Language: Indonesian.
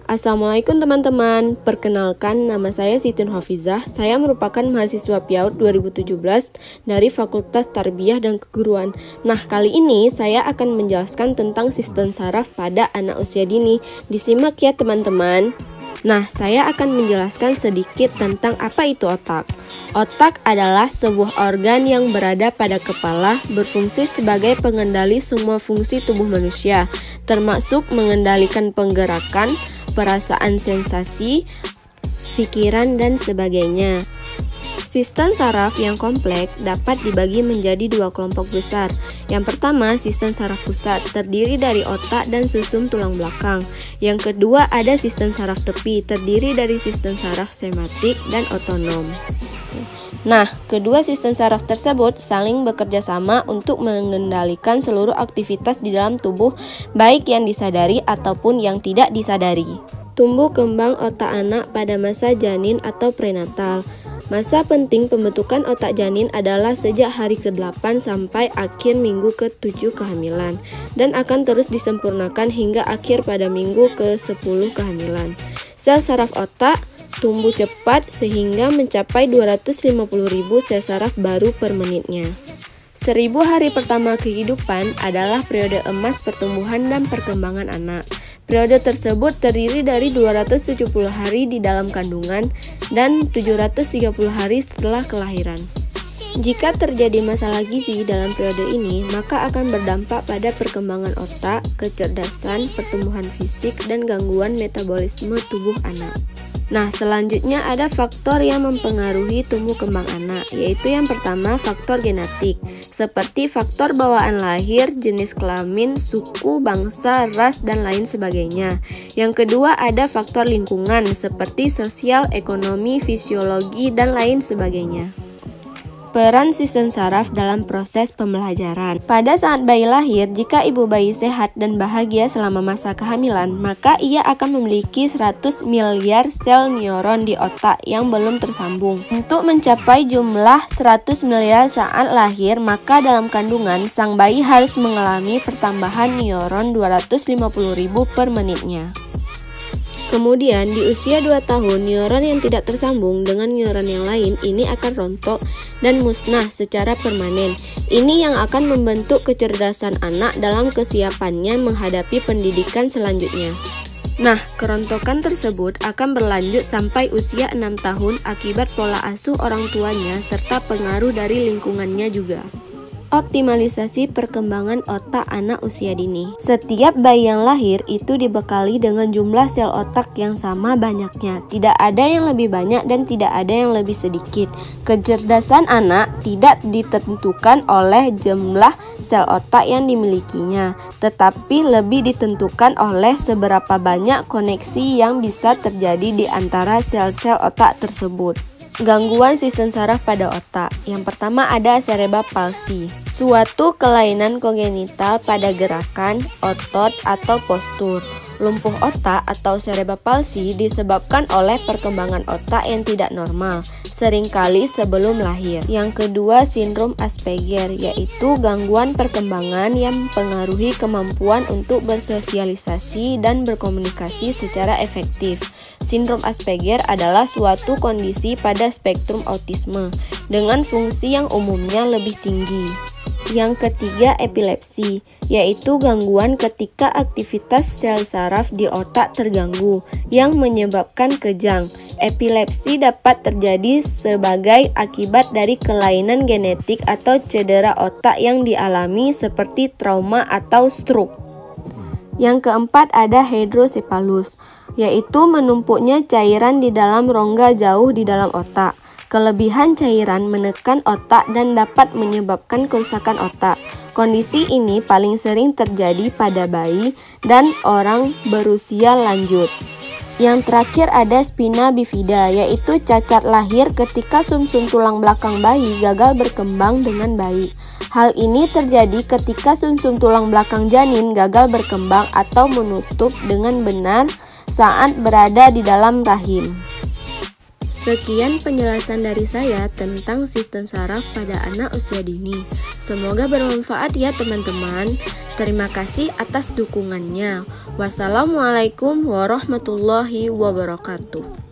Assalamualaikum teman-teman, perkenalkan nama saya Siti Hafizah. Saya merupakan mahasiswa PIAUD 2017 dari Fakultas Tarbiyah dan Keguruan. Nah, kali ini saya akan menjelaskan tentang sistem saraf pada anak usia dini. Disimak ya teman-teman. Nah, saya akan menjelaskan sedikit tentang apa itu otak. Otak adalah sebuah organ yang berada pada kepala, berfungsi sebagai pengendali semua fungsi tubuh manusia, termasuk mengendalikan penggerakan, perasaan, sensasi, pikiran, dan sebagainya. Sistem saraf yang kompleks dapat dibagi menjadi dua kelompok besar. Yang pertama, sistem saraf pusat, terdiri dari otak dan susum tulang belakang. Yang kedua, ada sistem saraf tepi, terdiri dari sistem saraf simpatik dan otonom. Nah, kedua sistem saraf tersebut saling bekerja sama untuk mengendalikan seluruh aktivitas di dalam tubuh, baik yang disadari ataupun yang tidak disadari. Tumbuh kembang otak anak pada masa janin atau prenatal. Masa penting pembentukan otak janin adalah sejak hari ke-8 sampai akhir minggu ke-7 kehamilan, dan akan terus disempurnakan hingga akhir pada minggu ke-10 kehamilan. Sel saraf otak tumbuh cepat sehingga mencapai 250.000 sel saraf baru per menitnya. 1000 hari pertama kehidupan adalah periode emas pertumbuhan dan perkembangan anak. Periode tersebut terdiri dari 270 hari di dalam kandungan dan 730 hari setelah kelahiran. Jika terjadi masalah gizi dalam periode ini, maka akan berdampak pada perkembangan otak, kecerdasan, pertumbuhan fisik, dan gangguan metabolisme tubuh anak. Nah, selanjutnya ada faktor yang mempengaruhi tumbuh kembang anak, yaitu yang pertama faktor genetik, seperti faktor bawaan lahir, jenis kelamin, suku, bangsa, ras, dan lain sebagainya. Yang kedua ada faktor lingkungan, seperti sosial, ekonomi, fisiologi, dan lain sebagainya. Peran sistem saraf dalam proses pembelajaran. Pada saat bayi lahir, jika ibu bayi sehat dan bahagia selama masa kehamilan, maka ia akan memiliki 100 miliar sel neuron di otak yang belum tersambung. Untuk mencapai jumlah 100 miliar saat lahir, maka dalam kandungan, sang bayi harus mengalami pertambahan neuron 250.000 per menitnya. Kemudian di usia 2 tahun, neuron yang tidak tersambung dengan neuron yang lain ini akan rontok dan musnah secara permanen. Ini yang akan membentuk kecerdasan anak dalam kesiapannya menghadapi pendidikan selanjutnya. Nah, kerontokan tersebut akan berlanjut sampai usia 6 tahun akibat pola asuh orang tuanya serta pengaruh dari lingkungannya juga. Optimalisasi perkembangan otak anak usia dini. Setiap bayi yang lahir itu dibekali dengan jumlah sel otak yang sama banyaknya. Tidak ada yang lebih banyak dan tidak ada yang lebih sedikit. Kecerdasan anak tidak ditentukan oleh jumlah sel otak yang dimilikinya, tetapi lebih ditentukan oleh seberapa banyak koneksi yang bisa terjadi di antara sel-sel otak tersebut. Gangguan sistem saraf pada otak. Yang pertama ada cerebral palsy, suatu kelainan kongenital pada gerakan, otot, atau postur. Lumpuh otak atau cerebral palsy disebabkan oleh perkembangan otak yang tidak normal, seringkali sebelum lahir. Yang kedua, sindrom Asperger, yaitu gangguan perkembangan yang mempengaruhi kemampuan untuk bersosialisasi dan berkomunikasi secara efektif. Sindrom Asperger adalah suatu kondisi pada spektrum autisme dengan fungsi yang umumnya lebih tinggi. Yang ketiga, epilepsi, yaitu gangguan ketika aktivitas sel saraf di otak terganggu yang menyebabkan kejang. Epilepsi dapat terjadi sebagai akibat dari kelainan genetik atau cedera otak yang dialami seperti trauma atau stroke. Yang keempat ada hidrosepalus, yaitu menumpuknya cairan di dalam rongga jauh di dalam otak. Kelebihan cairan menekan otak dan dapat menyebabkan kerusakan otak. Kondisi ini paling sering terjadi pada bayi dan orang berusia lanjut. Yang terakhir ada spina bifida, yaitu cacat lahir ketika sumsum tulang belakang bayi gagal berkembang dengan baik. Hal ini terjadi ketika sumsum tulang belakang janin gagal berkembang atau menutup dengan benar saat berada di dalam rahim. Sekian penjelasan dari saya tentang sistem saraf pada anak usia dini. Semoga bermanfaat ya teman-teman. Terima kasih atas dukungannya. Wassalamualaikum warahmatullahi wabarakatuh.